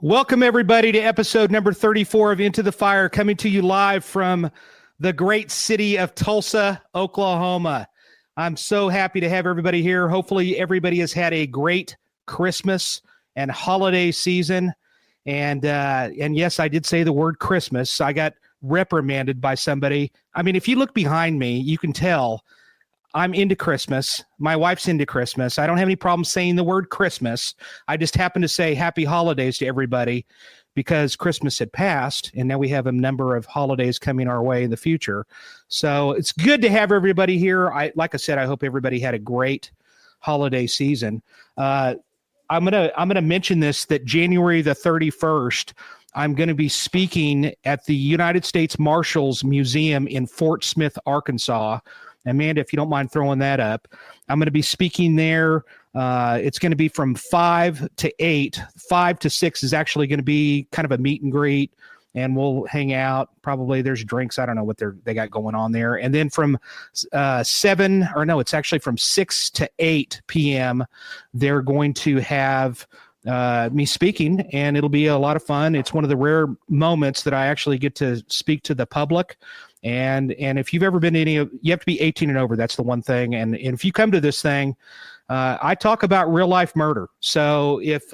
Welcome, everybody, to episode number 34 of Into the Fire, coming to you live from the great city of Tulsa, Oklahoma. I'm so happy to have everybody here. Hopefully, everybody has had a great Christmas and holiday season. And yes, I did say the word Christmas. I got reprimanded by somebody. I mean, if you look behind me, you can tell I'm into Christmas. My wife's into Christmas. I don't have any problem saying the word Christmas. I just happen to say happy holidays to everybody because Christmas had passed, and now we have a number of holidays coming our way in the future. So it's good to have everybody here. Like I said, I hope everybody had a great holiday season. I'm gonna mention this, that January the 31st, I'm going to be speaking at the United States Marshals Museum in Fort Smith, Arkansas. Amanda, if you don't mind throwing that up, I'm going to be speaking there. It's going to be from 5 to 8. 5 to 6 is actually going to be kind of a meet and greet, and we'll hang out. Probably there's drinks. I don't know what they got going on there. And then from it's actually from 6 to 8 p.m., they're going to have me speaking, and it'll be a lot of fun. It's one of the rare moments that I actually get to speak to the public. And if you've ever been to you have to be 18 and over. That's the one thing. And if you come to this thing, I talk about real life murder. So if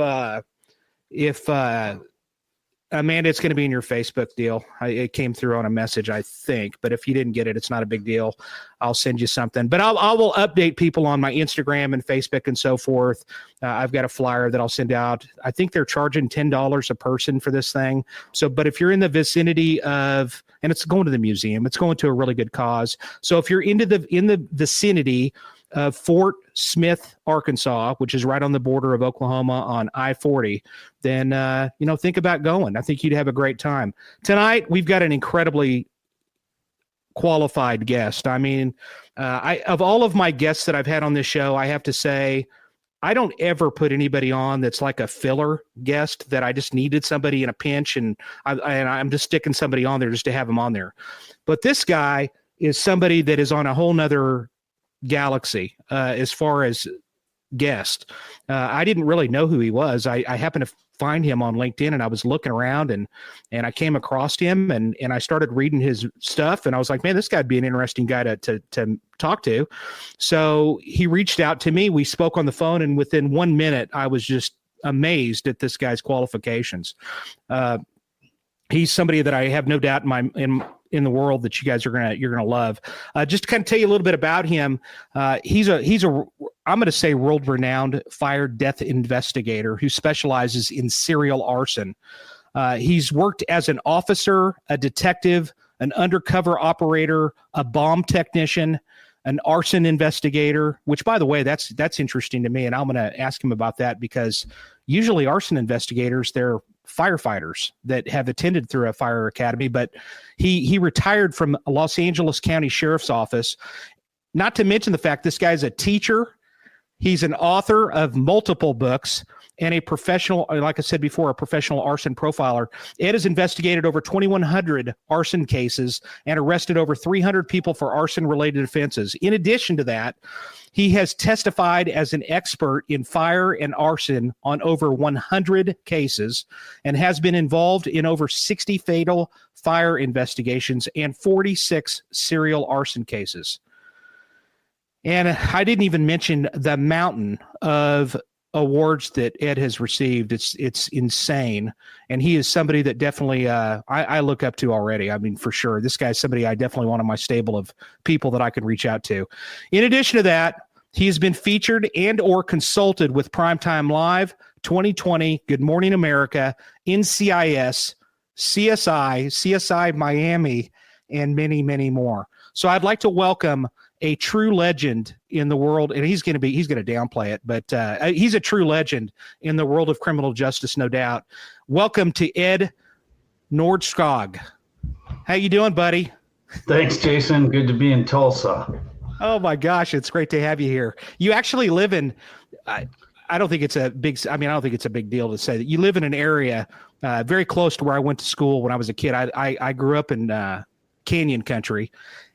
Amanda, it's going to be in your Facebook deal. It came through on a message, I think. But if you didn't get it, it's not a big deal. I'll send you something. But I will update people on my Instagram and Facebook and so forth. I've got a flyer that I'll send out. I think they're charging $10 a person for this thing. So, but if you're in the vicinity of, and it's going to the museum, it's going to a really good cause. So if you're in the vicinity of Fort Smith, Arkansas, which is right on the border of Oklahoma on I-40, then, think about going. I think you'd have a great time. Tonight, we've got an incredibly qualified guest. I mean, of all of my guests that I've had on this show, I have to say, I don't ever put anybody on that's like a filler guest that I just needed somebody in a pinch and I'm just sticking somebody on there just to have them on there. But this guy is somebody that is on a whole nother galaxy as far as guest. I didn't really know who he was. I happened to find him on LinkedIn, and I was looking around and I came across him and I started reading his stuff, and I was like, man, this guy'd be an interesting guy to talk to. So he reached out to me. We spoke on the phone, and within 1 minute, I was just amazed at this guy's qualifications. He's somebody that I have no doubt in the world that you guys you're gonna love. Just to kind of tell you a little bit about him, he's a I'm going to say world-renowned fire death investigator who specializes in serial arson. He's worked as an officer, a detective, an undercover operator, a bomb technician, an arson investigator, which, by the way, that's interesting to me, and I'm going to ask him about that because usually arson investigators, they're firefighters that have attended through a fire academy, but he retired from Los Angeles County Sheriff's Office. Not to mention the fact this guy's a teacher. He's an author of multiple books and a professional, like I said before, a professional arson profiler. Ed has investigated over 2,100 arson cases and arrested over 300 people for arson-related offenses. In addition to that, he has testified as an expert in fire and arson on over 100 cases and has been involved in over 60 fatal fire investigations and 46 serial arson cases. And I didn't even mention the mountain of awards that Ed has received. It's insane. And he is somebody that definitely I look up to already. I mean, for sure. This guy's somebody I definitely want on my stable of people that I can reach out to. In addition to that, he has been featured and or consulted with Primetime Live, 2020, Good Morning America, NCIS, CSI Miami, and many, many more. So I'd like to welcome a true legend in the world, and he's going to downplay it, but he's a true legend in the world of criminal justice, no doubt. Welcome to Ed Nordskog. How you doing, buddy? Thanks, Jason. Good to be in Tulsa. Oh my gosh, it's great to have you here. You actually live in, I don't think it's a big deal to say that you live in an area very close to where I went to school when I was a kid. I grew up in Canyon Country,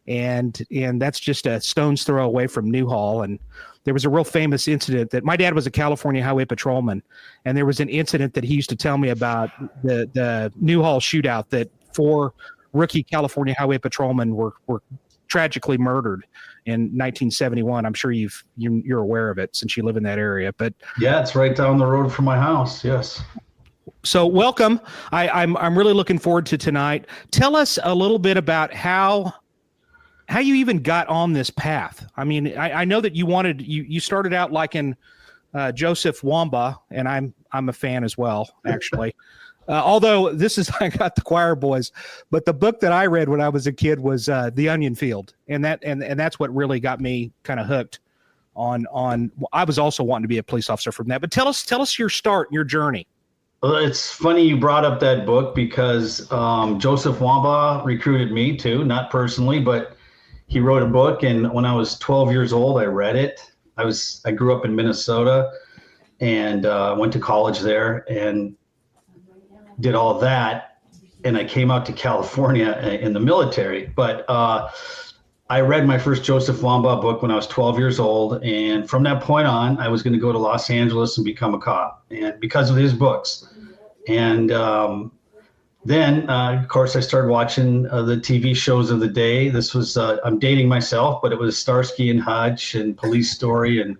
and that's just a stone's throw away from Newhall. And there was a real famous incident that my dad was a California highway patrolman, and there was an incident that he used to tell me about the Newhall shootout that 4 rookie California highway patrolmen were tragically murdered in 1971. I'm sure you're aware of it since you live in that area. But yeah, it's right down the road from my house. Yes. So welcome. I'm really looking forward to tonight. Tell us a little bit about how you even got on this path. I mean, I know that you started out like in Joseph Wamba, and I'm a fan as well, actually. Although I got the choir boys, but the book that I read when I was a kid was The Onion Field, and that's what really got me kind of hooked on. I was also wanting to be a police officer from that. But tell us your start, your journey. Well, it's funny you brought up that book because Joseph Wamba recruited me too, not personally, but he wrote a book, and when I was 12 years old, I read it. I grew up in Minnesota and went to college there and did all of that, and I came out to California in the military. But I read my first Joseph Wamba book when I was 12 years old, and from that point on, I was going to go to Los Angeles and become a cop, and because of his books. And then, of course, I started watching the TV shows of the day. This was I'm dating myself, but it was Starsky and Hutch and Police Story and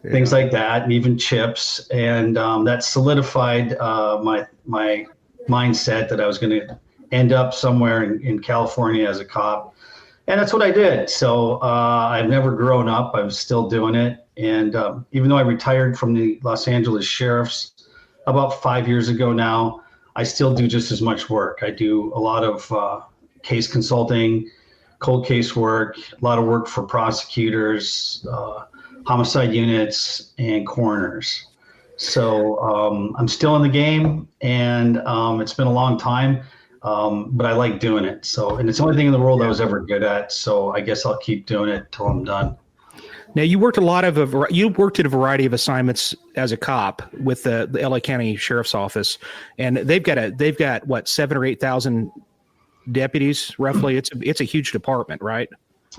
things like that, and even Chips. And that solidified my mindset that I was going to end up somewhere in California as a cop. And that's what I did. So I've never grown up. I'm still doing it. And even though I retired from the Los Angeles Sheriff's about 5 years ago now, I still do just as much work. I do a lot of case consulting, cold case work, a lot of work for prosecutors, homicide units, and coroners. So I'm still in the game, and it's been a long time, but I like doing it. So, and it's the only thing in the world I was ever good at. So I guess I'll keep doing it till I'm done. Now, you worked at a variety of assignments as a cop with the LA County Sheriff's Office, and they've got what, 7,000 or 8,000 deputies roughly. It's a huge department, right?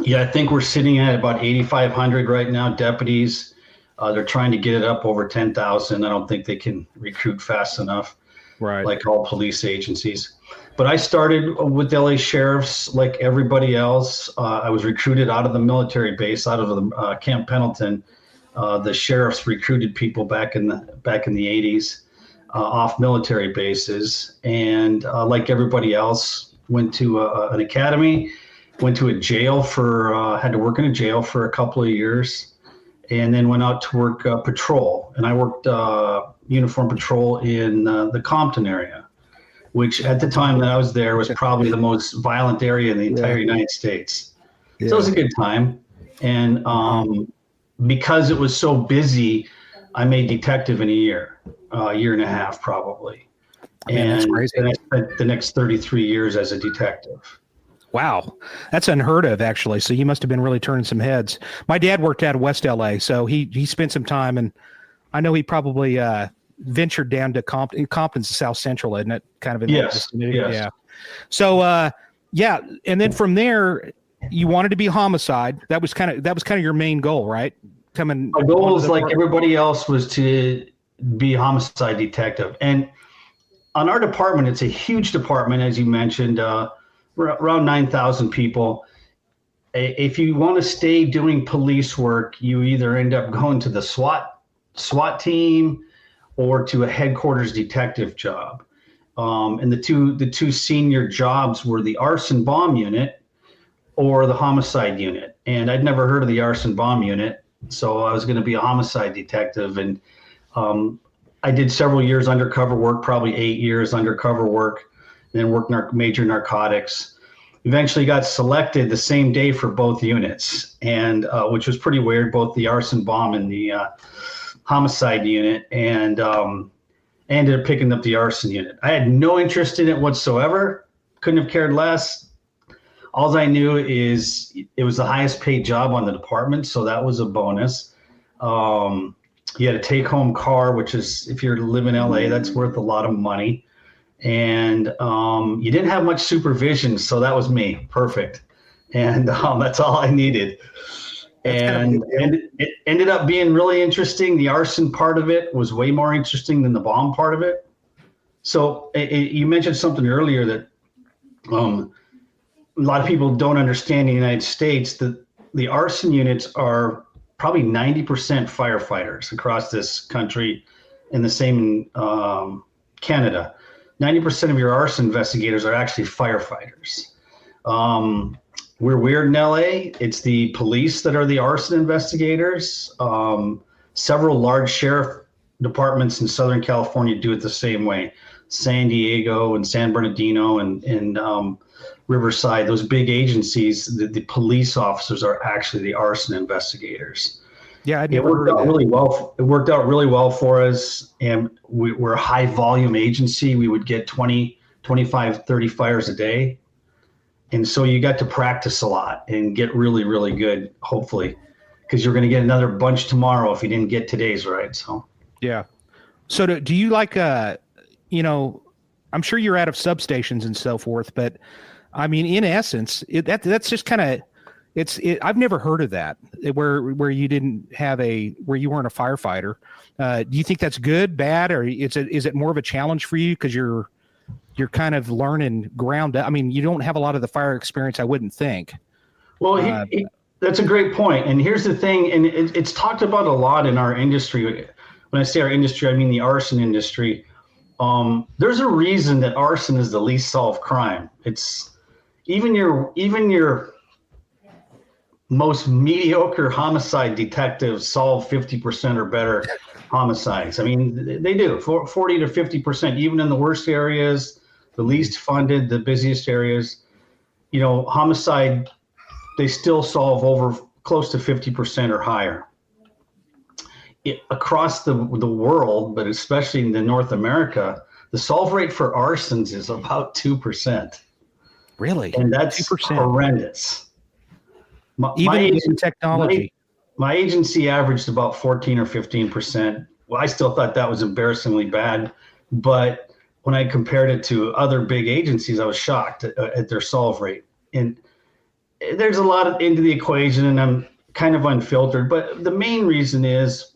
Yeah, I think we're sitting at about 8,500 right now, deputies. They're trying to get it up over 10,000. I don't think they can recruit fast enough, right? Like all police agencies. But I started with LA Sheriffs like everybody else. I was recruited out of the military base, out of the Camp Pendleton. The sheriffs recruited people back in the 80s off military bases, and like everybody else, went to an academy, went to a jail had to work in a jail for a couple of years, and then went out to work patrol. And I worked uniform patrol in the Compton area, which at the time that I was there was probably the most violent area in the entire United States. Yeah. So it was a good time. And because it was so busy, I made detective in a year and a half probably. And then I spent the next 33 years as a detective. Wow. That's unheard of, actually. So you must have been really turning some heads. My dad worked out of West LA, so he spent some time, and I know he probably ventured down to Compton. Compton's South Central, isn't it? Kind of in yes. Yeah. So and then from there, you wanted to be homicide. That was kind of your main goal, right? My goal was like everybody else was to be a homicide detective. And on our department, it's a huge department, as you mentioned, around 9,000 people. If you want to stay doing police work, you either end up going to the SWAT team or to a headquarters detective job. And the two senior jobs were the arson bomb unit or the homicide unit. And I'd never heard of the arson bomb unit, so I was going to be a homicide detective. And I did several years undercover work, probably 8 years undercover work, and then worked major narcotics. Eventually got selected the same day for both units, and which was pretty weird, both the arson bomb and the homicide unit, and ended up picking up the arson unit. I had no interest in it whatsoever, couldn't have cared less. All I knew is it was the highest paid job on the department, so that was a bonus. You had a take-home car, which is, if you live in LA, that's worth a lot of money. And you didn't have much supervision, so that was me. Perfect. And that's all I needed. And it ended up being really interesting. The arson part of it was way more interesting than the bomb part of it. So you mentioned something earlier that a lot of people don't understand in the United States, that the arson units are probably 90% firefighters across this country, and the same in Canada. 90% of your arson investigators are actually firefighters. We're weird in LA. It's the police that are the arson investigators. Several large sheriff departments in Southern California do it the same way. San Diego and San Bernardino and Riverside, those big agencies, the police officers are actually the arson investigators. Yeah, it worked out really well. It worked out really well for us, and we're a high volume agency. We would get 20, 25, 30 fires a day. And so you got to practice a lot and get really, really good, hopefully, because you're going to get another bunch tomorrow if you didn't get today's right. So, yeah. So do you like, you know, I'm sure you're out of substations and so forth, but I mean, in essence, that's just kind of, I've never heard of that where you didn't have where you weren't a firefighter. Do you think that's good, bad, or is it more of a challenge for you because you're kind of learning ground up? I mean, you don't have a lot of the fire experience, I wouldn't think. Well, that's a great point. And here's the thing, and it's talked about a lot in our industry. When I say our industry, I mean the arson industry. There's a reason that arson is the least solved crime. It's even your most mediocre homicide detectives solve 50% or better homicides. I mean, they do 40 to 50%, even in the worst areas, the least funded, the busiest areas. You know, homicide, they still solve over close to 50% or higher. Across the world, but especially in North America, the solve rate for arsons is about 2%. Really? And that's 2%. Horrendous. Even using technology. My agency averaged about 14 or 15%. Well, I still thought that was embarrassingly bad, but when I compared it to other big agencies, I was shocked at their solve rate. And there's a lot into the equation, and I'm kind of unfiltered, but the main reason is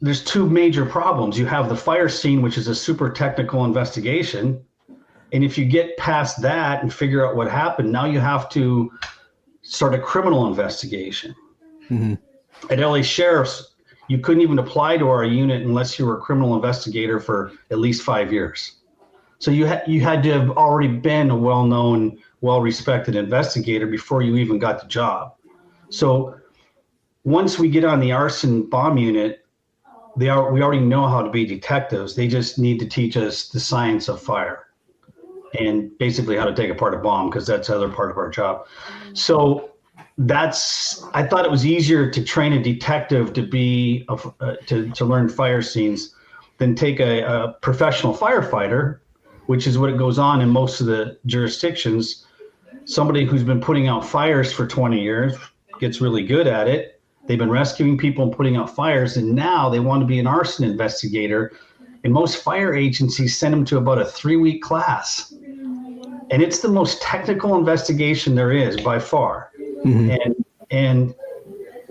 there's two major problems. You have the fire scene, which is a super technical investigation. And if you get past that and figure out what happened, now you have to start a criminal investigation. Mm-hmm. At LA Sheriff's, you couldn't even apply to our unit unless you were a criminal investigator for at least 5 years. So you had to have already been a well-known, well-respected investigator before you even got the job. So once we get on the arson bomb unit, we already know how to be detectives. They just need to teach us the science of fire and basically how to take apart a bomb, because that's the other part of our job. So I thought it was easier to train a detective to be to learn fire scenes than take a professional firefighter, which is what goes on in most of the jurisdictions. Somebody who's been putting out fires for 20 years gets really good at it. They've been rescuing people and putting out fires, and now they want to be an arson investigator. And most fire agencies send them to about a 3-week class. And it's the most technical investigation there is by far. Mm-hmm. And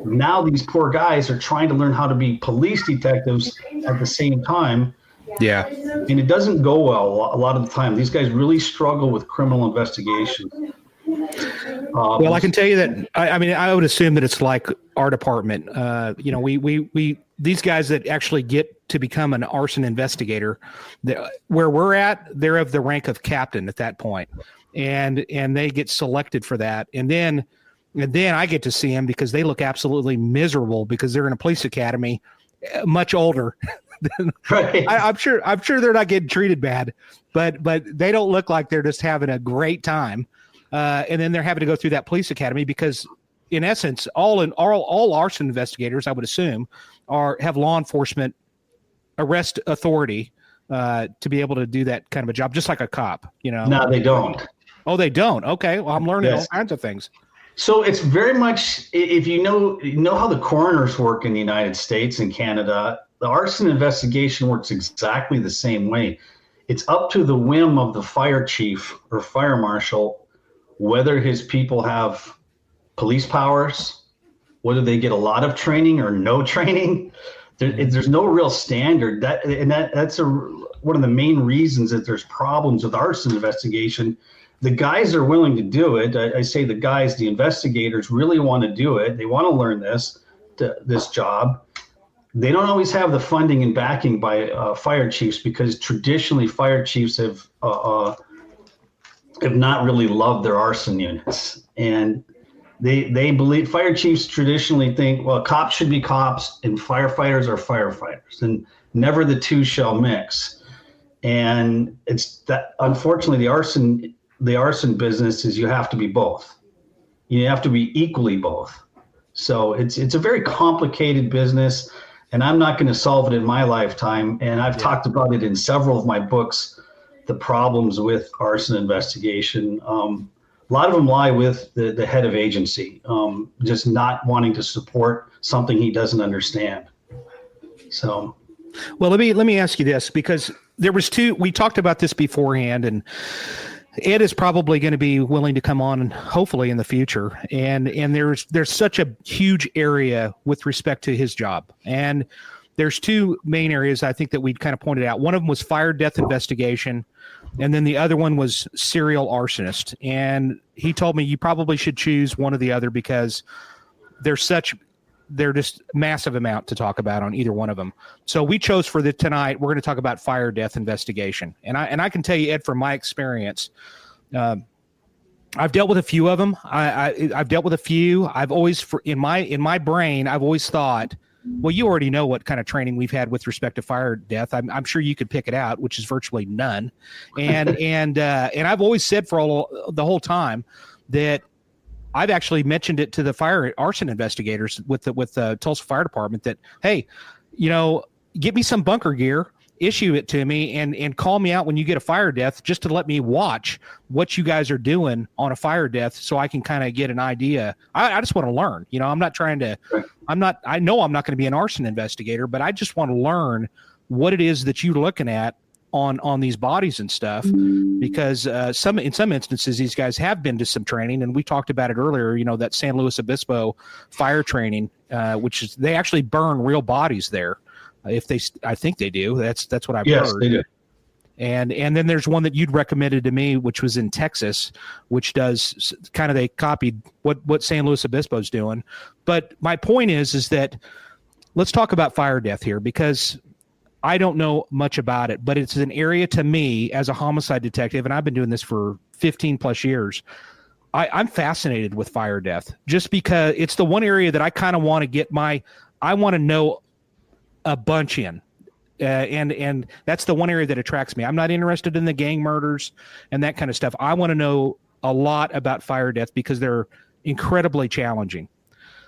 now these poor guys are trying to learn how to be police detectives at the same time. Yeah. And it doesn't go well a lot of the time. These guys really struggle with criminal investigation. Well, I can tell you that, I mean, I would assume that it's like our department. You know, we these guys that actually get to become an arson investigator, where we're at, they're of the rank of captain at that point. And they get selected for that. And then I get to see them because they look absolutely miserable because they're in a police academy, much older. Right. I'm sure they're not getting treated bad, but they don't look like they're just having a great time. And then they're having to go through that police academy because, in essence, all arson investigators, I would assume, have law enforcement arrest authority to be able to do that kind of a job, just like a cop. You know? No, they don't. Oh, they don't. Okay, well, I'm learning all kinds of things. So it's very much, if you know how the coroners work in the United States and Canada, the arson investigation works exactly the same way. It's up to the whim of the fire chief or fire marshal whether his people have police powers, whether they get a lot of training or no training. There's no real standard. That's one of the main reasons that there's problems with arson investigation. The guys are willing to do it. I say the guys, the investigators really want to do it. They want to learn this job. They don't always have the funding and backing by fire chiefs, because traditionally fire chiefs have not really loved their arson units. And they believe, fire chiefs traditionally think, well, cops should be cops and firefighters are firefighters, and never the two shall mix. And it's that, unfortunately, the arson business is, you have to be both. You have to be equally both. So it's a very complicated business, and I'm not going to solve it in my lifetime. And I've talked about it in several of my books, the problems with arson investigation. A lot of them lie with the head of agency, just not wanting to support something he doesn't understand. So, well, let me ask you this, because there was we talked about this beforehand, and Ed is probably going to be willing to come on, hopefully in the future. And there's such a huge area with respect to his job. And there's two main areas I think that we kind of pointed out. One of them was fire death investigation, and then the other one was serial arsonist. And he told me you probably should choose one or the other, because they're just massive amount to talk about on either one of them. So we chose for tonight, we're going to talk about fire death investigation. And I can tell you, Ed, from my experience, I've dealt with a few of them. I've dealt with a few. I've always, in my brain, I've always thought, well, you already know what kind of training we've had with respect to fire death. I'm sure you could pick it out, which is virtually none. And I've always said the whole time that I've actually mentioned it to the fire arson investigators with the Tulsa Fire Department that, hey, get me some bunker gear, issue it to me, and call me out when you get a fire death, just to let me watch what you guys are doing on a fire death, so I can kind of get an idea. I just want to learn. I'm not trying to. I know I'm not going to be an arson investigator, but I just want to learn what it is that you're looking at on these bodies and stuff, because in some instances these guys have been to some training, and we talked about it earlier, that San Luis Obispo fire training, which is, they actually burn real bodies there. I think they do. That's what I've heard. Yes, they do. And then there's one that you'd recommended to me, which was in Texas, which does kind of, they copied what San Luis Obispo is doing. But my point is that let's talk about fire death here, because I don't know much about it, but it's an area to me as a homicide detective, and I've been doing this for 15 plus years. I'm fascinated with fire death, just because it's the one area that I kind of want to I want to know a bunch in. And that's the one area that attracts me. I'm not interested in the gang murders and that kind of stuff. I want to know a lot about fire death, because they're incredibly challenging.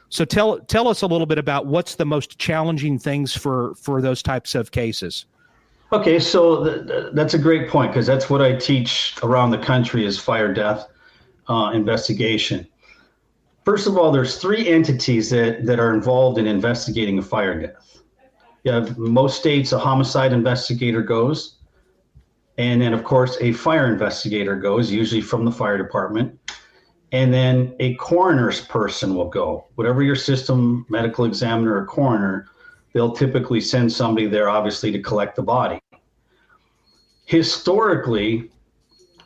So tell us a little bit about what's the most challenging things for those types of cases. Okay, so that's a great point, because that's what I teach around the country is fire death investigation. First of all, there's three entities that are involved in investigating a fire death. You have, most states, a homicide investigator goes, and then of course a fire investigator goes, usually from the fire department. And then a coroner's person will go. Whatever your system, medical examiner or coroner, they'll typically send somebody there, obviously, to collect the body. Historically,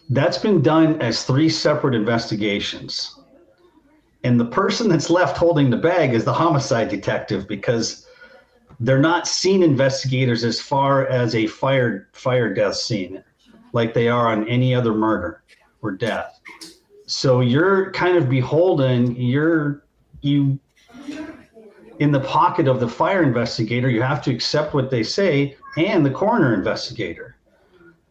that's been done as three separate investigations. And the person that's left holding the bag is the homicide detective, because they're not scene investigators as far as a fire death scene, like they are on any other murder or death. So you're kind of beholden, you in the pocket of the fire investigator. You have to accept what they say, and the coroner investigator.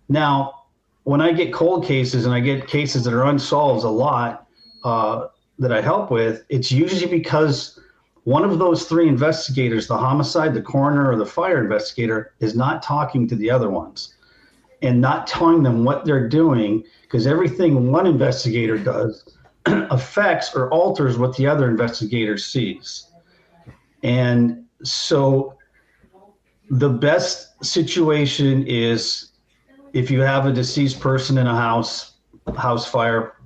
Now, when I get cold cases and I get cases that are unsolved a lot that I help with, it's usually because one of those three investigators, the homicide, the coroner, or the fire investigator, is not talking to the other ones and not telling them what they're doing, because everything one investigator does affects or alters what the other investigator sees. And so the best situation is if you have a deceased person in a house fire,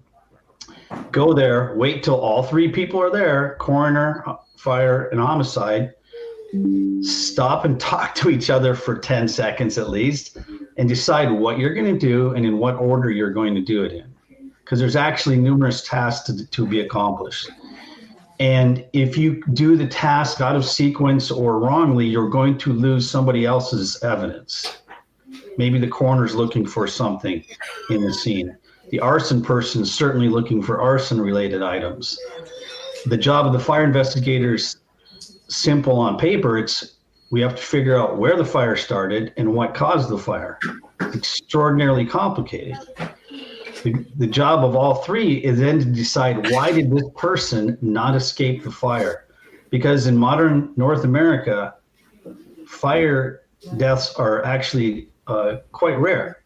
Go there, wait till all three people are there, coroner, fire, and homicide. Stop and talk to each other for 10 seconds at least, and decide what you're going to do and in what order you're going to do it in. Because there's actually numerous tasks to be accomplished. And if you do the task out of sequence or wrongly, you're going to lose somebody else's evidence. Maybe the coroner's looking for something in the scene. The arson person is certainly looking for arson-related items. The job of the fire investigators, simple on paper, we have to figure out where the fire started and what caused the fire. Extraordinarily complicated. The job of all three is then to decide, why did this person not escape the fire? Because in modern North America, fire deaths are actually quite rare.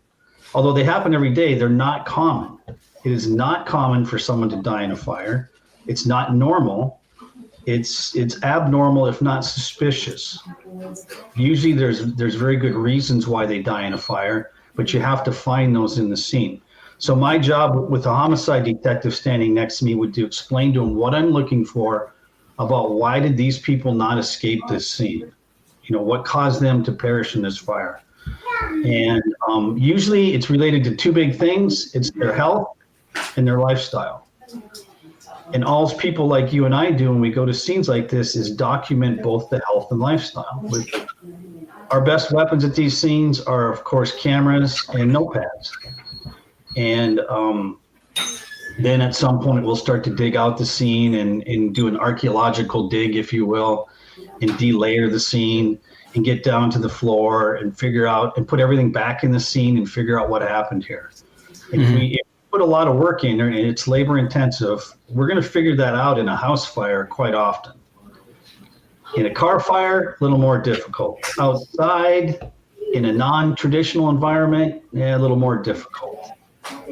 Although they happen every day, they're not common. It is not common for someone to die in a fire. It's not normal. It's abnormal, if not suspicious. Usually there's very good reasons why they die in a fire, but you have to find those in the scene. So my job with a homicide detective standing next to me would to explain to him what I'm looking for about why did these people not escape this scene? What caused them to perish in this fire? And usually it's related to two big things. It's their health and their lifestyle. And all people like you and I do when we go to scenes like this is document both the health and lifestyle. Our best weapons at these scenes are, of course, cameras and notepads. And then at some point we'll start to dig out the scene and do an archaeological dig, if you will, and delayer the scene and get down to the floor and figure out and put everything back in the scene and figure out what happened here. And if we put a lot of work in there and it's labor intensive, we're going to figure that out in a house fire quite often. In a car fire, a little more difficult. Outside, in a non-traditional environment, a little more difficult.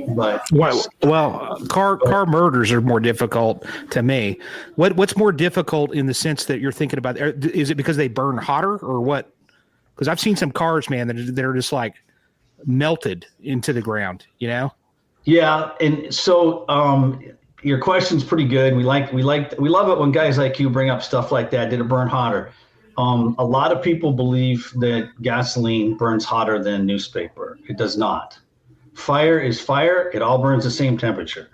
But car murders are more difficult to me. What's more difficult in the sense that you're thinking about? Is it because they burn hotter or what? Because I've seen some cars, man, that are just like melted into the ground. Yeah, and so your question's pretty good. We love it when guys like you bring up stuff like that. Did it burn hotter? A lot of people believe that gasoline burns hotter than newspaper. It does not. Fire is fire. It all burns the same temperature,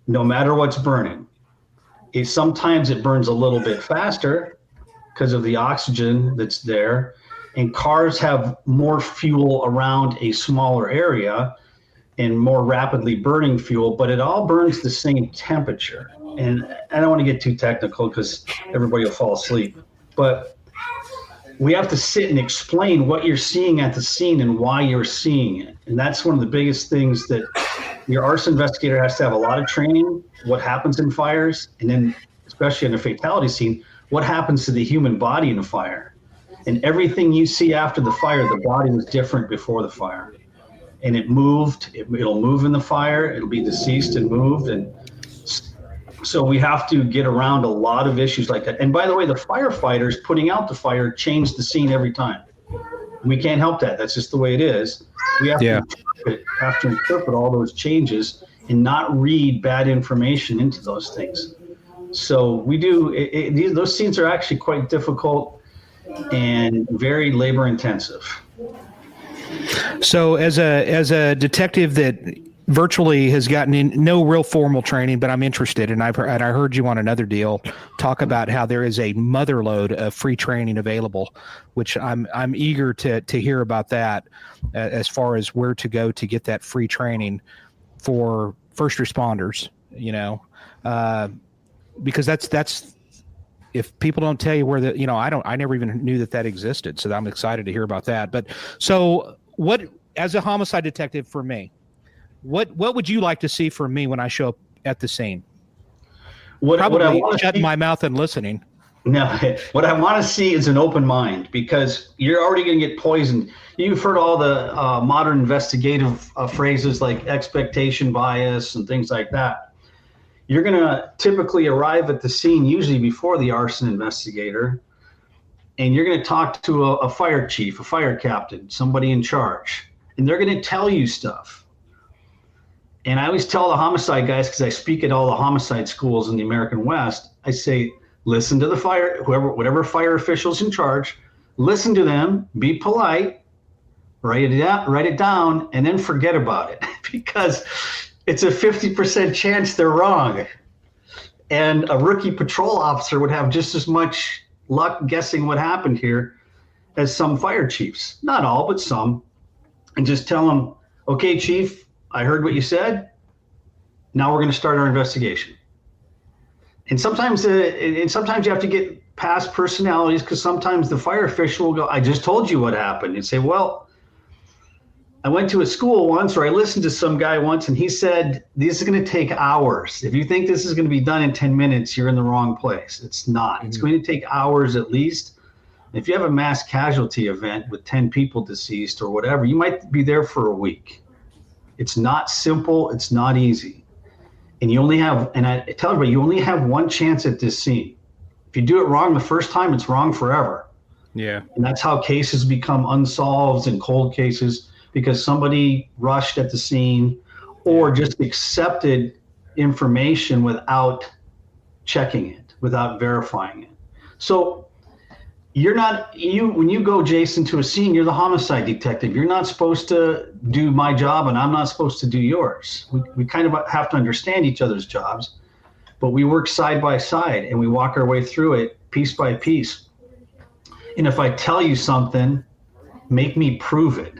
no matter what's burning. Sometimes it burns a little bit faster because of the oxygen that's there, and cars have more fuel around a smaller area and more rapidly burning fuel, but it all burns the same temperature. And I don't want to get too technical because everybody will fall asleep, but we have to sit and explain what you're seeing at the scene and why you're seeing it. And that's one of the biggest things that your arson investigator has to have a lot of training, what happens in fires, and then especially in a fatality scene, what happens to the human body in a fire. And everything you see after the fire, the body was different before the fire. And it moved, it'll move in the fire, it'll be deceased and moved. And so we have to get around a lot of issues like that. And by the way, the firefighters putting out the fire change the scene every time. We can't help that. That's just the way it is. We have to interpret all those changes and not read bad information into those things. So we do, those scenes are actually quite difficult and very labor intensive. So as a detective that virtually has gotten in no real formal training, but I'm interested, and I heard you on another deal talk about how there is a motherload of free training available, which I'm eager to hear about that as far as where to go to get that free training for first responders, because that's if people don't tell you where I never even knew that existed. So I'm excited to hear about that. But so what, as a homicide detective for me, what would you like to see from me when I show up at the scene? Probably shutting my mouth and listening. No, what I want to see is an open mind, because you're already going to get poisoned. You've heard all the modern investigative phrases like expectation bias and things like that. You're going to typically arrive at the scene usually before the arson investigator, and you're going to talk to a fire chief, a fire captain, somebody in charge, and they're going to tell you stuff. And I always tell the homicide guys, because I speak at all the homicide schools in the American West, I say, listen to the whatever fire official's in charge, listen to them, be polite, write it down, and then forget about it because it's a 50% chance they're wrong. And a rookie patrol officer would have just as much luck guessing what happened here as some fire chiefs. Not all, but some. And just tell them, okay, chief, I heard what you said. Now we're going to start our investigation. And sometimes you have to get past personalities, because sometimes the fire official will go, I just told you what happened. And say, well, I went to a school once, or I listened to some guy once, and he said, this is going to take hours. If you think this is going to be done in 10 minutes, you're in the wrong place. It's not. Mm-hmm. It's going to take hours at least. If you have a mass casualty event with 10 people deceased or whatever, you might be there for a week. It's not simple. It's not easy. And you only have, and I tell everybody, you only have one chance at this scene. If you do it wrong the first time, it's wrong forever. Yeah. And that's how cases become unsolved and cold cases, because somebody rushed at the scene or just accepted information without checking it, without verifying it. So when you go, Jason, to a scene, you're the homicide detective. You're not supposed to do my job, and I'm not supposed to do yours. We kind of have to understand each other's jobs, but we work side by side and we walk our way through it piece by piece. And if I tell you something, make me prove it.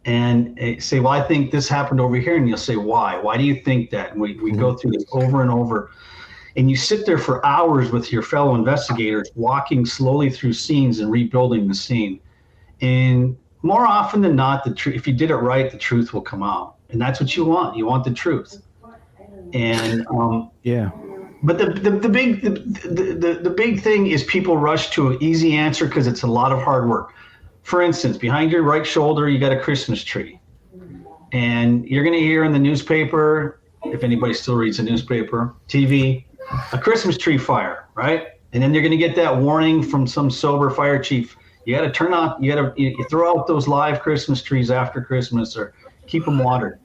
And say, well, I think this happened over here. And you'll say, why? Why do you think that? And we go through this over and over. And you sit there for hours with your fellow investigators, walking slowly through scenes and rebuilding the scene. And more often than not, if you did it right, the truth will come out. And that's what you want. You want the truth. And yeah. But the big thing is people rush to an easy answer because it's a lot of hard work. For instance, behind your right shoulder, you got a Christmas tree. And you're going to hear in the newspaper, if anybody still reads the newspaper, TV, a Christmas tree fire, right? And then you're going to get that warning from some sober fire chief. You got to turn out, you throw out those live Christmas trees after Christmas, or keep them watered.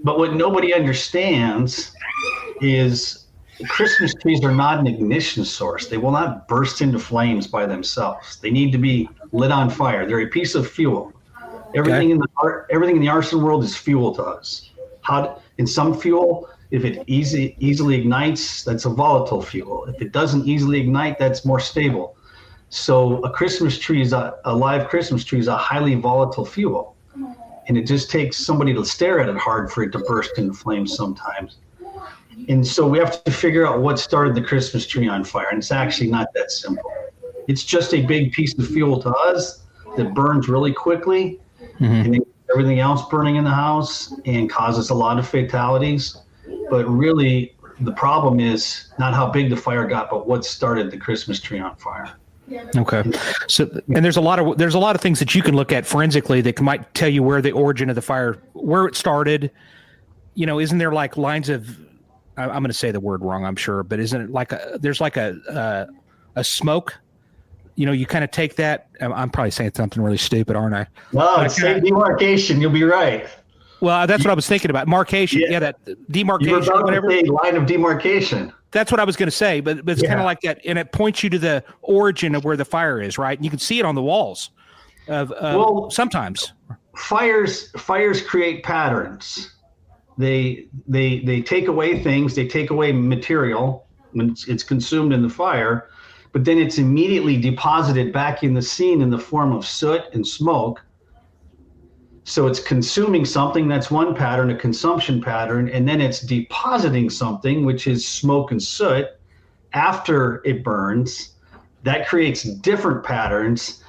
But what nobody understands is Christmas trees are not an ignition source. They will not burst into flames by themselves. They need to be lit on fire. They're a piece of fuel. Everything in the arson world is fuel to us. In some fuel, if it easily ignites, that's a volatile fuel. If it doesn't easily ignite, that's more stable. So a Christmas tree a live Christmas tree is a highly volatile fuel. And it just takes somebody to stare at it hard for it to burst into flames sometimes. And so we have to figure out what started the Christmas tree on fire. And it's actually not that simple. It's just a big piece of fuel to us that burns really quickly. Mm-hmm. And then everything else burning in the house and causes a lot of fatalities. But really, the problem is not how big the fire got, but what started the Christmas tree on fire. Okay. So, and there's a lot of things that you can look at forensically that might tell you where the origin of the fire, where it started. You know, isn't there like lines of, I'm going to say the word wrong, I'm sure, but isn't it like there's like a smoke? You know, you kind of take that. I'm probably saying something really stupid, aren't I? No, it's demarcation. You'll be right. Well, that's what I was thinking about. Marcation. Yeah, that demarcation. You're about whatever. To say line of demarcation. That's what I was going to say, but it's kind of like that, and it points you to the origin of where the fire is, right? And you can see it on the walls. Sometimes fires create patterns. They take away things. They take away material when it's consumed in the fire, but then it's immediately deposited back in the scene in the form of soot and smoke. So it's consuming something, that's one pattern, a consumption pattern, and then it's depositing something, which is smoke and soot, after it burns. That creates different patterns.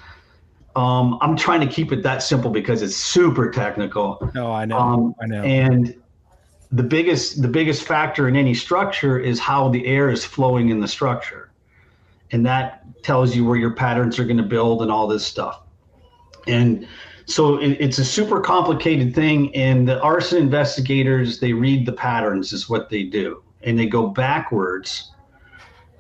I'm trying to keep it that simple because it's super technical. No, I know. And the biggest factor in any structure is how the air is flowing in the structure. And that tells you where your patterns are going to build and all this stuff. And so it's a super complicated thing, and the arson investigators, they read the patterns is what they do, and they go backwards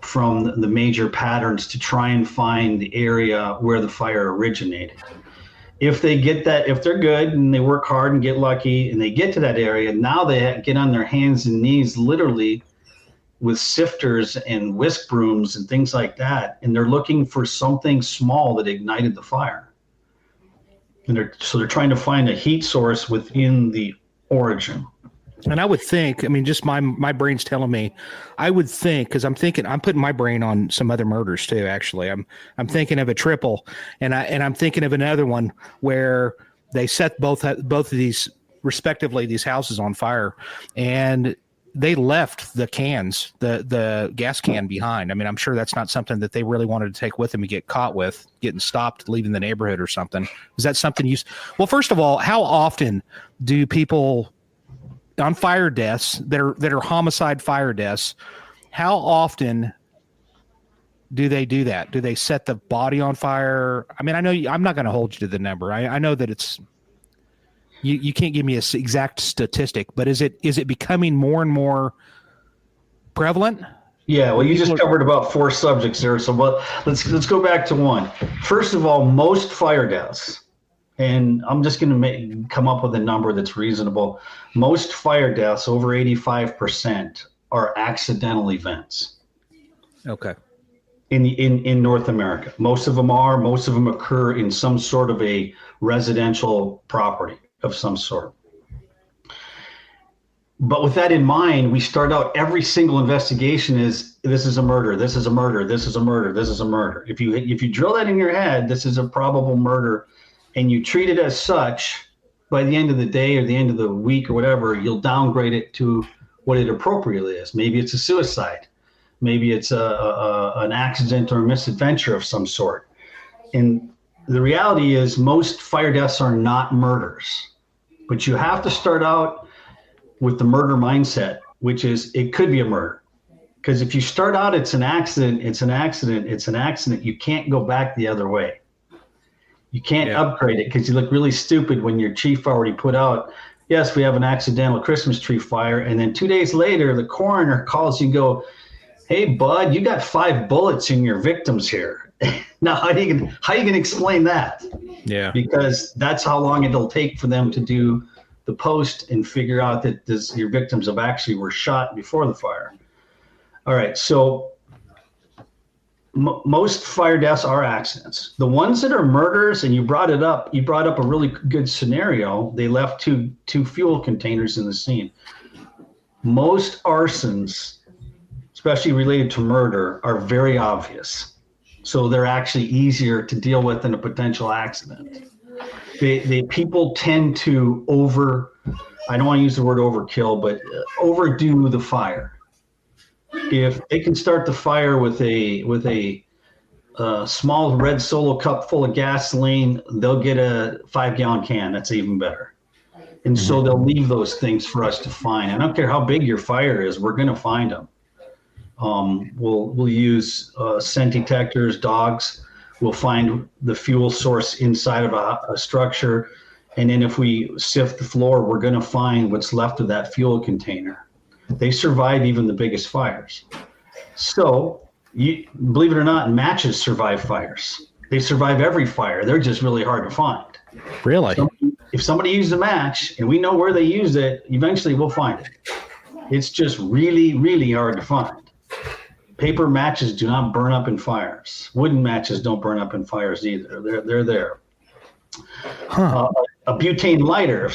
from the major patterns to try and find the area where the fire originated. if they get that, if they're good and they work hard and get lucky and they get to that area, now they get on their hands and knees literally with sifters and whisk brooms and things like that, and they're looking for something small that ignited the fire. And they're trying to find a heat source within the origin. And I would think, I mean, just my brain's telling me, I would think, because I'm putting my brain on some other murders too. Actually, I'm thinking of a triple, and I'm thinking of another one where they set both of these respectively these houses on fire, and they left the cans, the gas can behind. I mean, I'm sure that's not something that they really wanted to take with them and get caught with, getting stopped, leaving the neighborhood or something. Is that something well, first of all, how often do people on fire deaths that are homicide fire deaths, how often do they do that? Do they set the body on fire? I mean, I know I'm not going to hold you to the number. I know that it's, you can't give me an exact statistic, but is it becoming more and more prevalent? Yeah, well, you just covered about 4 subjects there. So let's go back to one. First of all, most fire deaths, and I'm just going to come up with a number that's reasonable. Most fire deaths, over 85%, are accidental events. Okay. In North America, most of them occur in some sort of a residential property of some sort. But with that in mind, we start out every single investigation is, this is a murder, this is a murder, this is a murder, this is a murder. If you drill that in your head, this is a probable murder, and you treat it as such, by the end of the day or the end of the week or whatever, you'll downgrade it to what it appropriately is. Maybe it's a suicide. Maybe it's an accident or a misadventure of some sort. And the reality is most fire deaths are not murders. But you have to start out with the murder mindset, which is it could be a murder. Because if you start out, it's an accident, it's an accident, it's an accident, you can't go back the other way. You can't upgrade it because you look really stupid when your chief already put out, yes, we have an accidental Christmas tree fire. And then 2 days later, the coroner calls you and go, hey, bud, you got 5 bullets in your victims here. Now, how are you going to explain that? Yeah. Because that's how long it'll take for them to do the post and figure out that your victims were shot before the fire. All right. So most fire deaths are accidents. The ones that are murders, and you brought up a really good scenario. They left two fuel containers in the scene. Most arsons, especially related to murder, are very obvious. So they're actually easier to deal with than a potential accident. People tend to I don't want to use the word overkill, but overdo the fire. If they can start the fire with a small red Solo cup full of gasoline, they'll get a 5-gallon can. That's even better. And so they'll leave those things for us to find. I don't care how big your fire is, we're going to find them. We'll use scent detectors, dogs. We'll find the fuel source inside of a structure. And then if we sift the floor, we're going to find what's left of that fuel container. They survive even the biggest fires. So, believe it or not, matches survive fires. They survive every fire. They're just really hard to find. Really? So if somebody used a match and we know where they used it, eventually we'll find it. It's just really, really hard to find. Paper matches do not burn up in fires. Wooden matches don't burn up in fires either. They're there. Huh. A butane lighter,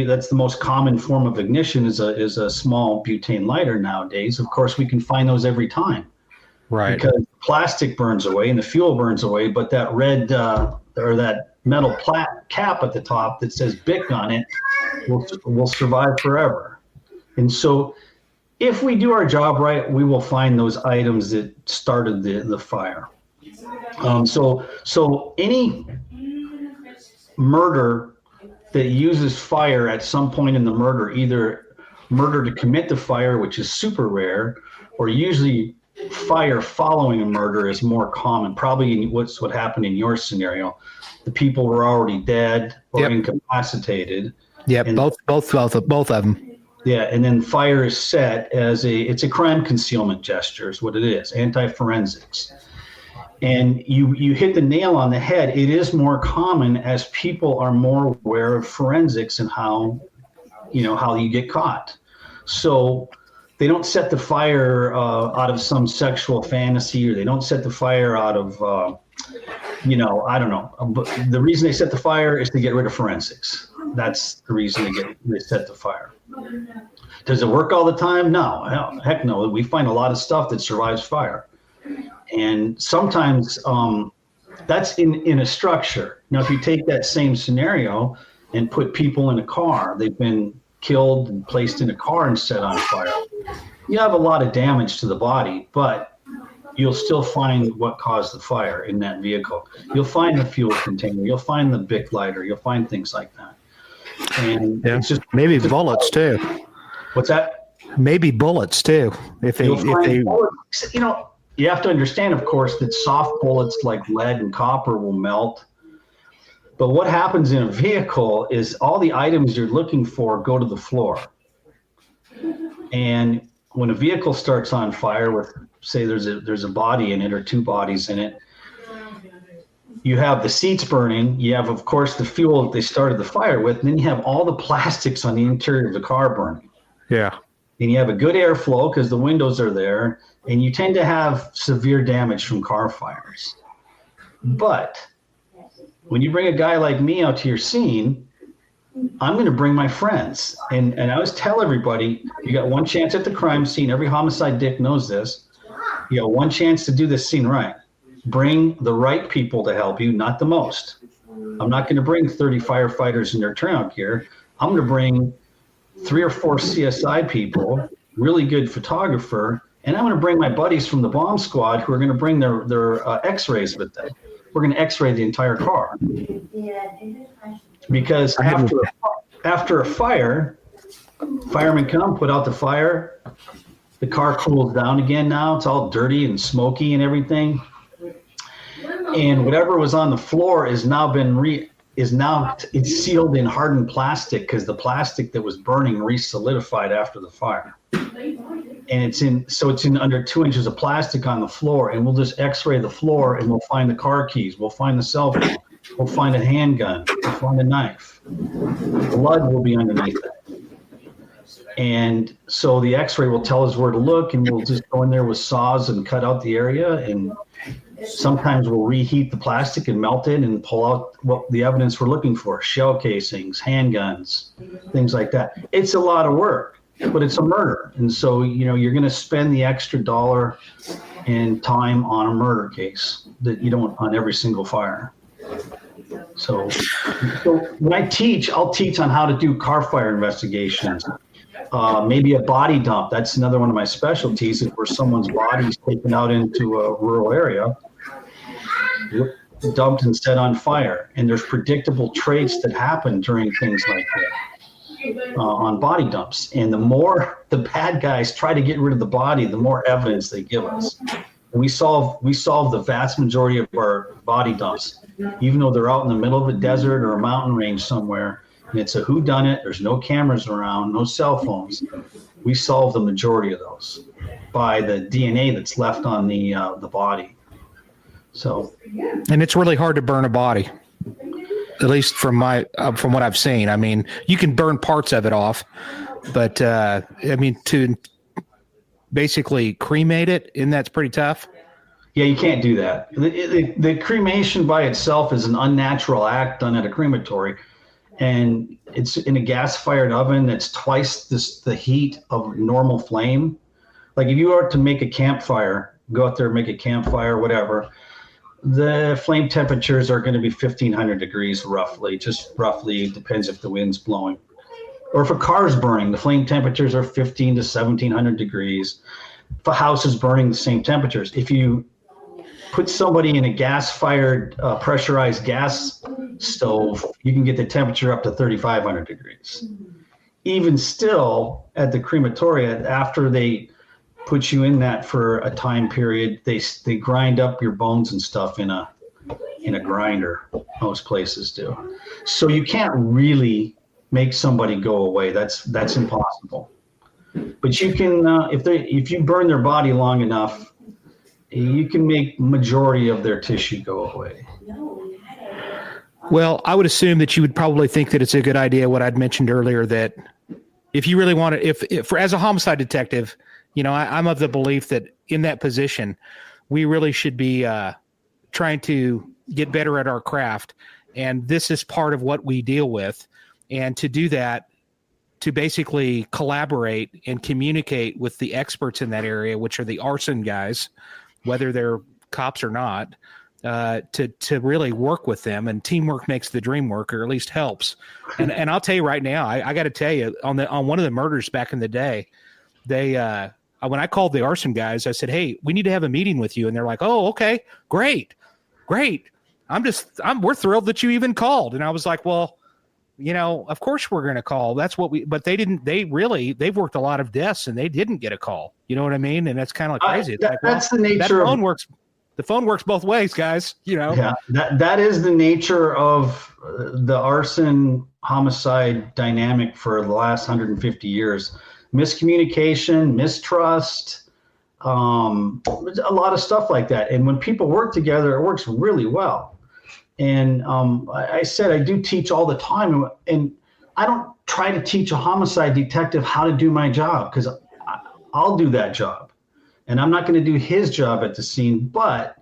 that's the most common form of ignition is a small butane lighter nowadays. Of course, we can find those every time. Right. Because plastic burns away and the fuel burns away, but that red or that metal cap at the top that says BIC on it will survive forever. And so if we do our job right, we will find those items that started the fire. So any murder that uses fire at some point in the murder, either murder to commit the fire, which is super rare, or usually fire following a murder is more common. Probably what happened in your scenario. The people were already dead or incapacitated. Yeah, both of them. Yeah, and then fire is set as it's a crime concealment gesture is what it is, anti-forensics. And you hit the nail on the head. It is more common as people are more aware of forensics and how you get caught. So they don't set the fire out of some sexual fantasy, or they don't set the fire out of, I don't know. But the reason they set the fire is to get rid of forensics. That's the reason they set the fire. Does it work all the time? No, heck no. We find a lot of stuff that survives fire. And sometimes that's in a structure. Now, if you take that same scenario and put people in a car, they've been killed and placed in a car and set on fire, you have a lot of damage to the body, but you'll still find what caused the fire in that vehicle. You'll find the fuel container, you'll find the Bic lighter, you'll find things like that. And it's just maybe bullets too. What's that? Maybe bullets too. If they bullets, you have to understand, of course, that soft bullets like lead and copper will melt. But what happens in a vehicle is all the items you're looking for go to the floor. And when a vehicle starts on fire with, say, there's a body in it or two bodies in it, you have the seats burning. You have, of course, the fuel that they started the fire with. And then you have all the plastics on the interior of the car burning. Yeah. And you have a good airflow because the windows are there. And you tend to have severe damage from car fires. But when you bring a guy like me out to your scene, I'm going to bring my friends. And I always tell everybody, you got one chance at the crime scene. Every homicide dick knows this. You got one chance to do this scene right. Bring the right people to help you, not the most. I'm not going to bring 30 firefighters in their turnout gear. I'm going to bring 3 or 4 CSI people, really good photographer, and I'm going to bring my buddies from the bomb squad who are going to bring their x-rays with them. We're going to x-ray the entire car. Because after a fire, firemen come, put out the fire. The car cools down again now. It's all dirty and smoky and everything. And whatever was on the floor is now it's sealed in hardened plastic because the plastic that was burning re-solidified after the fire. And it's in under 2 inches of plastic on the floor, and we'll just x-ray the floor and we'll find the car keys, we'll find the cell phone, we'll find a handgun, we'll find a knife. Blood will be underneath it. And so the x-ray will tell us where to look, and we'll just go in there with saws and cut out the area, and sometimes we'll reheat the plastic and melt it and pull out what the evidence we're looking for, shell casings, handguns, things like that. It's a lot of work, but it's a murder. And so, you're going to spend the extra dollar and time on a murder case that you don't on every single fire. So when I teach, I'll teach on how to do car fire investigations. Maybe a body dump. That's another one of my specialties, is where someone's body is taken out into a rural area, dumped and set on fire. And there's predictable traits that happen during things like that on body dumps. And the more the bad guys try to get rid of the body, the more evidence they give us. And we solve the vast majority of our body dumps, even though they're out in the middle of a desert or a mountain range somewhere. And it's a whodunit. There's no cameras around, no cell phones. We solve the majority of those by the DNA that's left on the body. So, and it's really hard to burn a body, at least from what I've seen. I mean, you can burn parts of it off, but to basically cremate it, and that's pretty tough. Yeah, you can't do that. The cremation by itself is an unnatural act done at a crematory. And it's in a gas-fired oven that's twice the heat of normal flame. Like if you were to make a campfire, go out there and make a campfire, whatever, the flame temperatures are going to be 1,500 degrees roughly, just roughly, depends if the wind's blowing. Or if a car's burning, the flame temperatures are 1,500 to 1,700 degrees. If a house is burning, the same temperatures. If you put somebody in a gas-fired pressurized gas stove, you can get the temperature up to 3,500 degrees. Even still, at the crematoria, after they put you in that for a time period, they grind up your bones and stuff in a grinder. Most places do. So you can't really make somebody go away. That's impossible. But you can, if you burn their body long enough, you can make majority of their tissue go away. Well, I would assume that you would probably think that it's a good idea, what I'd mentioned earlier, that if you really want to, if as a homicide detective, I'm of the belief that in that position, we really should be trying to get better at our craft. And this is part of what we deal with. And to do that, to basically collaborate and communicate with the experts in that area, which are the arson guys, whether they're cops or not, to really work with them. And teamwork makes the dream work, or at least helps. And I'll tell you right now, I got to tell you, on one of the murders back in the day, they when I called the arson guys, I said, "Hey, we need to have a meeting with you." And they're like, "Oh, okay, great. We're thrilled that you even called." And I was like, "Well, of course we're going to call. That's what but they've worked a lot of deaths and they didn't get a call. You know what I mean? And that's kind of crazy. It's that's the nature. That phone works. The phone works both ways, guys. Yeah, that is the nature of the arson homicide dynamic for the last 150 years. Miscommunication, mistrust, a lot of stuff like that. And when people work together, it works really well. And I said I do teach all the time, and I don't try to teach a homicide detective how to do my job, because I'll do that job, and I'm not going to do his job at the scene, but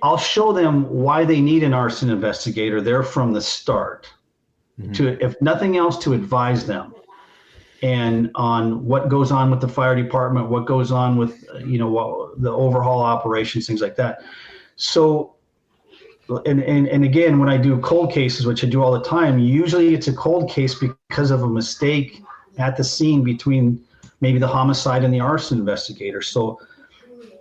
I'll show them why they need an arson investigator there from the start, to, if nothing else, to advise them and on what goes on with the fire department, what goes on with the overhaul operations, things like that. So. And again, when I do cold cases, which I do all the time, usually it's a cold case because of a mistake at the scene between maybe the homicide and the arson investigator. So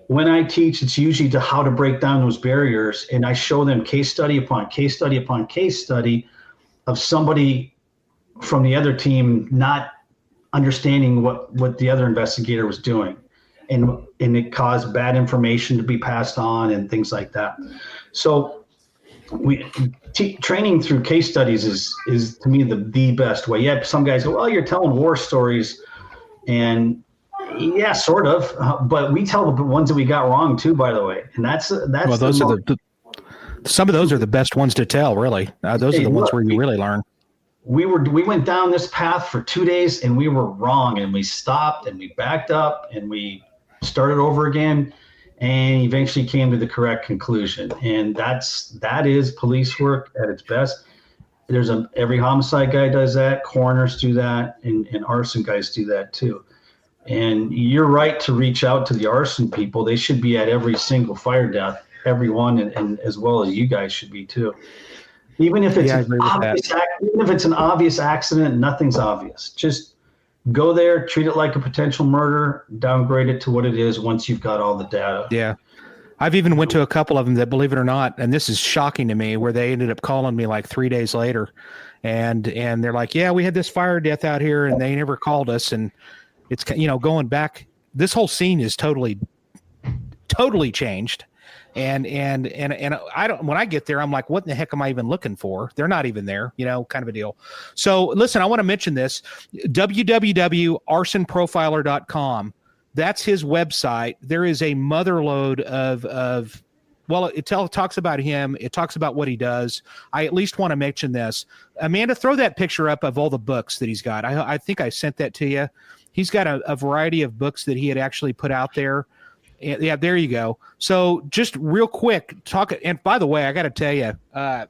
when I teach, it's usually to how to break down those barriers, and I show them case study upon case study upon case study of somebody from the other team not understanding what the other investigator was doing, and it caused bad information to be passed on and things like that. So training through case studies is to me the best way. Yeah, some guys go, "Well, you're telling war stories," and yeah, sort of, but we tell the ones that we got wrong too, by the way. And that's well, those are some of those are the best ones to tell, really. Those are the ones where you really learn. We went down this path for 2 days and we were wrong, and we stopped and we backed up and we started over again, and eventually came to the correct conclusion. And that is police work at its best. Every homicide guy does that, coroners do that, and arson guys do that too. And you're right to reach out to the arson people. They should be at every single fire death, everyone, and as well as you guys should be too. Even if it's an obvious accident, nothing's obvious. Just go there, treat it like a potential murder, downgrade it to what it is once you've got all the data. Yeah. I've even went to a couple of them that, believe it or not, and this is shocking to me, where they ended up calling me like 3 days later, and they're like, "Yeah, we had this fire death out here and they never called us." And it's, going back, this whole scene is totally changed. And I don't, when I get there, I'm like, what in the heck am I even looking for? They're not even there, kind of a deal. So listen, I want to mention this, www.arsonprofiler.com. That's his website. There is a motherload of well, it talks about him. It talks about what he does. I at least want to mention this. Amanda, throw that picture up of all the books that he's got. I think I sent that to you. He's got a variety of books that he had actually put out there. Yeah, there you go. So just real quick, and by the way, I got to tell you,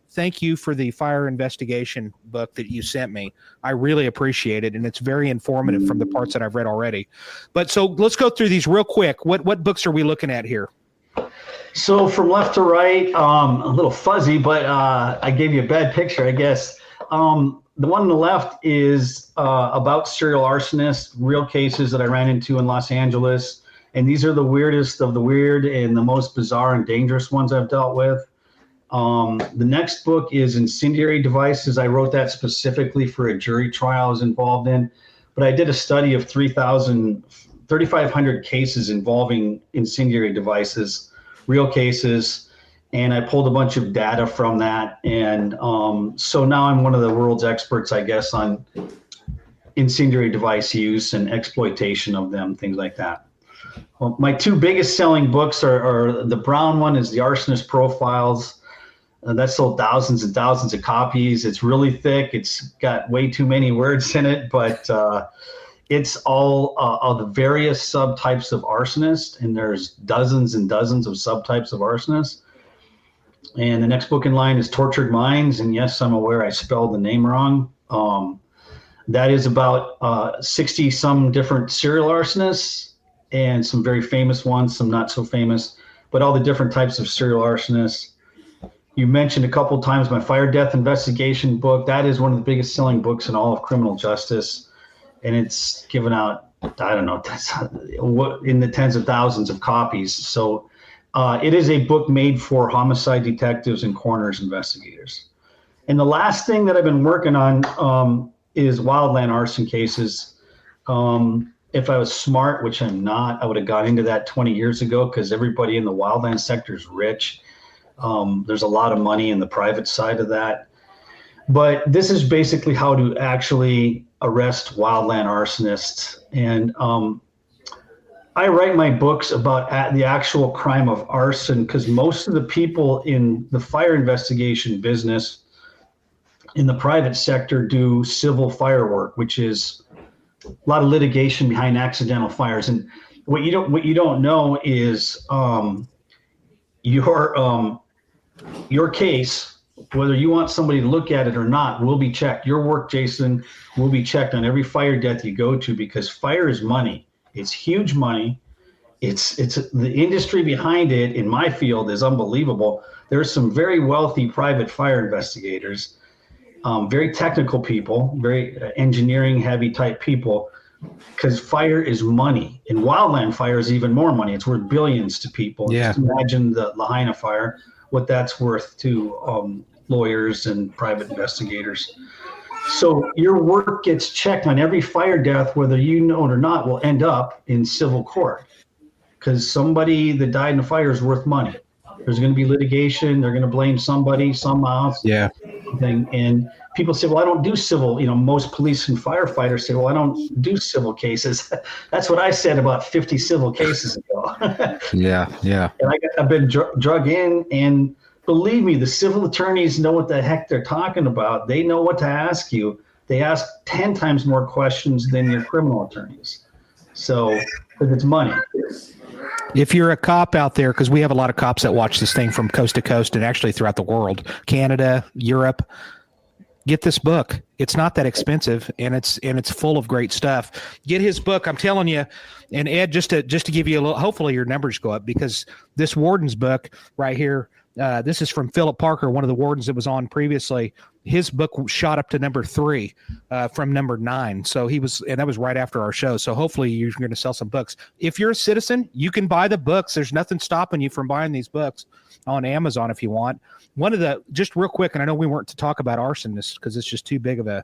thank you for the fire investigation book that you sent me. I really appreciate it, and it's very informative from the parts that I've read already. But so let's go through these real quick. What books are we looking at here? So from left to right, a little fuzzy, but I gave you a bad picture, I guess. The one on the left is about serial arsonists, real cases that I ran into in Los Angeles. And these are the weirdest of the weird and the most bizarre and dangerous ones I've dealt with. The next book is Incendiary Devices. I wrote that specifically for a jury trial I was involved in. But I did a study of 3,500 cases involving incendiary devices, real cases. And I pulled a bunch of data from that. And so now I'm one of the world's experts, I guess, on incendiary device use and exploitation of them, things like that. Well, my two biggest selling books are the brown one is the Arsonist Profiles. That sold thousands and thousands of copies. It's really thick. It's got way too many words in it, but it's all of the various subtypes of arsonists, and there's dozens and dozens of subtypes of arsonists. And the next book in line is Tortured Minds, and yes, I'm aware I spelled the name wrong. That is about 60 some different serial arsonists, and some very famous ones, some not so famous, but all the different types of serial arsonists. You mentioned a couple of times my fire death investigation book. That is one of the biggest selling books in all of criminal justice. And it's given out, I don't know, in the tens of thousands of copies. So it is a book made for homicide detectives and coroner's investigators. And the last thing that I've been working on is wildland arson cases. If I was smart, which I'm not, I would have got into that 20 years ago, because everybody in the wildland sector is rich. There's a lot of money in the private side of that. But this is basically how to actually arrest wildland arsonists. And I write my books about the actual crime of arson, because most of the people in the fire investigation business in the private sector do civil fire work, which is a lot of litigation behind accidental fires. And what you don't know is your case, whether you want somebody to look at it or not, will be checked. Your work, Jason, will be checked on every fire death you go to, because fire is money. It's huge money. It's the industry behind it in my field is unbelievable. There's some very wealthy private fire investigators, very technical people, very engineering heavy type people, because fire is money. And wildland fire is even more money. It's worth billions to people. Yeah. Just imagine the Lahaina fire, what that's worth to lawyers and private investigators. So your work gets checked on every fire death, whether you know it or not, will end up in civil court, because somebody that died in a fire is worth money. There's going to be litigation. They're going to blame somebody somehow. Yeah. And people say, well, I don't do civil. Most police and firefighters say, well, I don't do civil cases. That's what I said about 50 civil cases ago. Yeah. And I've been drug in, and believe me, the civil attorneys know what the heck they're talking about. They know what to ask you. They ask 10 times more questions than your criminal attorneys. So, because it's money. If you're a cop out there, because we have a lot of cops that watch this thing from coast to coast and actually throughout the world, Canada, Europe, get this book. It's not that expensive, and it's full of great stuff. Get his book. I'm telling you. And Ed, just to give you a little, hopefully your numbers go up, because this warden's book right here, this is from Philip Parker, one of the wardens that was on previously. His book shot up to number 3 from number 9. So and that was right after our show. So hopefully you're going to sell some books. If you're a citizen, you can buy the books. There's nothing stopping you from buying these books on Amazon if you want. One of the, just real quick, and I know we weren't to talk about arsonists because it's just too big of a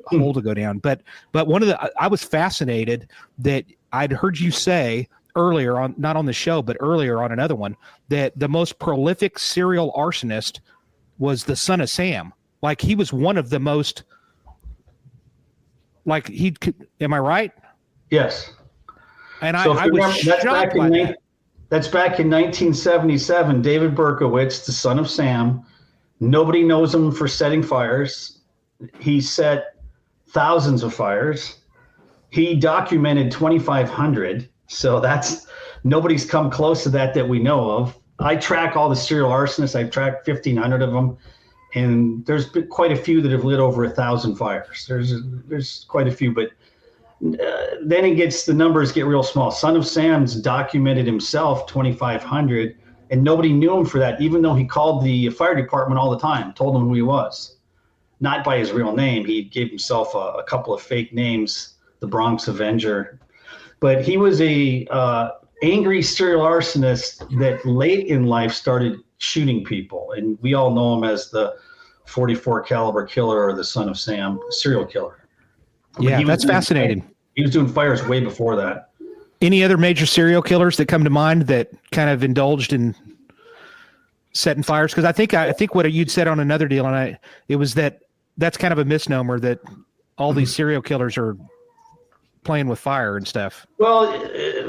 hole to go down. But one of the, I was fascinated that I'd heard you say earlier on, not on the show, but earlier on another one, that the most prolific serial arsonist was the son of Sam. Like, he was one of the most, like, he could, am I right? Yes. And so I was shocked by that. That's back in 1977. David Berkowitz, the son of Sam. Nobody knows him for setting fires. He set thousands of fires. He documented 2,500. So nobody's come close to that we know of. I track all the serial arsonists. I've tracked 1,500 of them. And there's been quite a few that have lit over 1,000 fires. There's quite a few, but then the numbers get real small. Son of Sam's documented himself 2,500, and nobody knew him for that, even though he called the fire department all the time, told them who he was. Not by his real name. He gave himself a couple of fake names, the Bronx Avenger. But he was a angry serial arsonist that late in life started shooting people, and we all know him as the 44 caliber killer or the son of Sam serial killer. Yeah, that's fascinating. He was doing fires way before that. Any other major serial killers that come to mind that kind of indulged in setting fires? Because I think what you'd said on another deal, and it was that's kind of a misnomer, that all these serial killers are playing with fire and stuff. Well,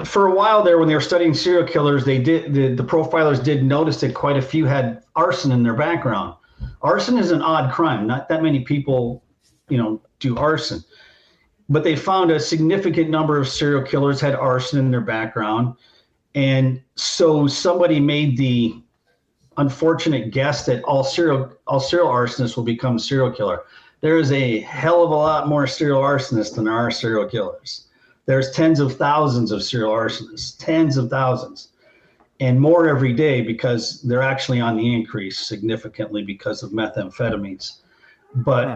for a while there, when they were studying serial killers, the profilers did notice that quite a few had arson in their background. Arson is an odd crime. Not that many people, do arson. But they found a significant number of serial killers had arson in their background. And so somebody made the unfortunate guess that all serial arsonists will become serial killer. There is a hell of a lot more serial arsonists than there are serial killers. There's tens of thousands of serial arsonists, tens of thousands, and more every day, because they're actually on the increase significantly because of methamphetamines. But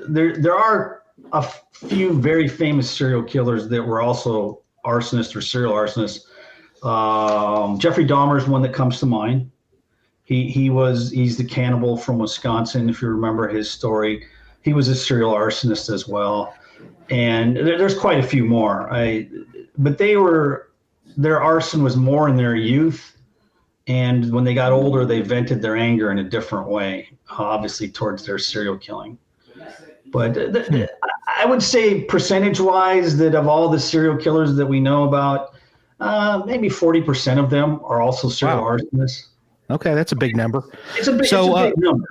there are a few very famous serial killers that were also arsonists or serial arsonists. Jeffrey Dahmer is one that comes to mind. He's the cannibal from Wisconsin, if you remember his story. He was a serial arsonist as well. And there's quite a few more. But their arson was more in their youth. And when they got older, they vented their anger in a different way, obviously towards their serial killing. But I would say percentage-wise that of all the serial killers that we know about, maybe 40% of them are also serial arsonists. Okay, that's a big number. It's a big number.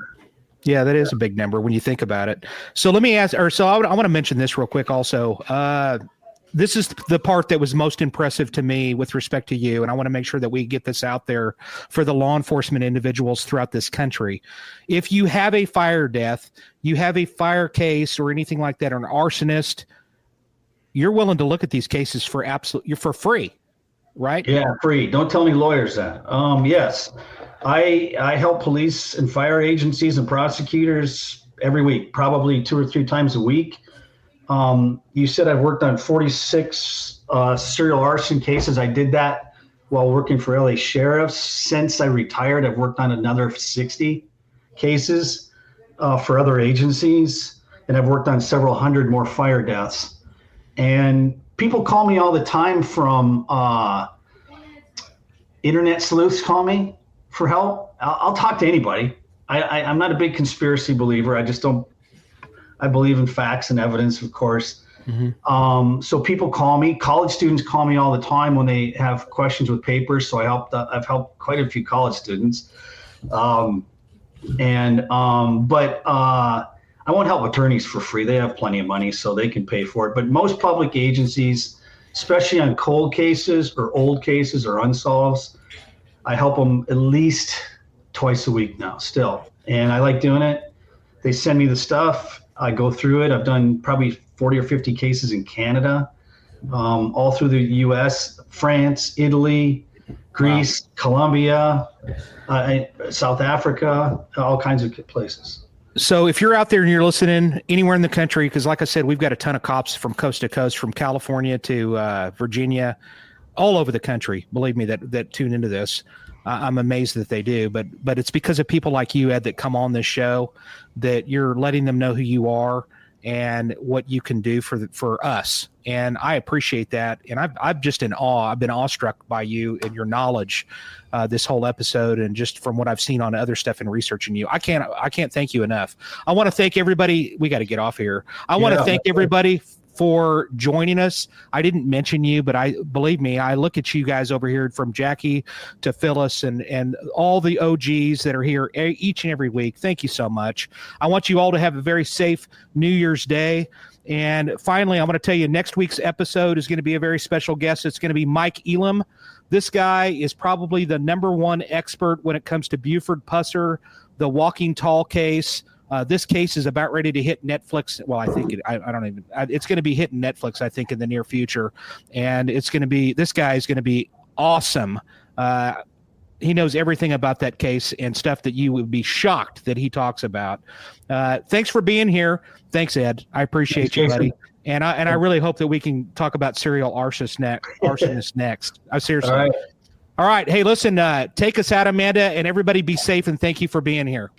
Yeah, that is a big number when you think about it. So let me ask, I want to mention this real quick also. This is the part that was most impressive to me with respect to you, and I want to make sure that we get this out there for the law enforcement individuals throughout this country. If you have a fire death, you have a fire case or anything like that, or an arsonist, you're willing to look at these cases for free, right? Yeah, free. Don't tell me lawyers that. Yes, I help police and fire agencies and prosecutors every week, probably 2 or 3 times a week. You said I've worked on 46 serial arson cases. I did that while working for LA sheriffs. Since I retired, I've worked on another 60 cases for other agencies, and I've worked on several hundred more fire deaths. And people call me all the time from internet sleuths call me for help. I'll talk to anybody. I'm not a big conspiracy believer. I believe in facts and evidence, of course. Mm-hmm. So people call me. College students call me all the time when they have questions with papers. So I've helped quite a few college students. But I won't help attorneys for free. They have plenty of money, so they can pay for it. But most public agencies, especially on cold cases or old cases or unsolveds, I help them at least twice a week now still. And I like doing it. They send me the stuff. I go through it. I've done probably 40 or 50 cases in Canada, all through the U.S., France, Italy, Greece, Colombia, South Africa, all kinds of places. So if you're out there and you're listening anywhere in the country, because like I said, we've got a ton of cops from coast to coast, from California to Virginia, all over the country, believe me, that tune into this. I'm amazed that they do, but it's because of people like you, Ed, that come on this show, that you're letting them know who you are and what you can do for us. And I appreciate that. And I'm just in awe. I've been awestruck by you and your knowledge this whole episode, and just from what I've seen on other stuff and researching you. I can't thank you enough. I want to thank everybody. We got to get off here. I want to thank everybody for joining us. I didn't mention you, but believe me, I look at you guys over here, from Jackie to Phyllis and all the OGs that are here each and every week. Thank you so much. I want you all to have a very safe New Year's Day. And finally, I'm going to tell you, next week's episode is going to be a very special guest. It's going to be Mike Elam. This guy is probably the #1 expert when it comes to Buford Pusser, the Walking Tall case. This case is about ready to hit Netflix. Well, I think it's going to be hitting Netflix, I think, in the near future. And this guy is going to be awesome. He knows everything about that case and stuff that you would be shocked that he talks about. Thanks for being here. Thanks, Ed. I appreciate you, buddy. And I really hope that we can talk about serial arsonists next. Seriously. All right. Hey, listen, take us out, Amanda, and everybody be safe, and thank you for being here.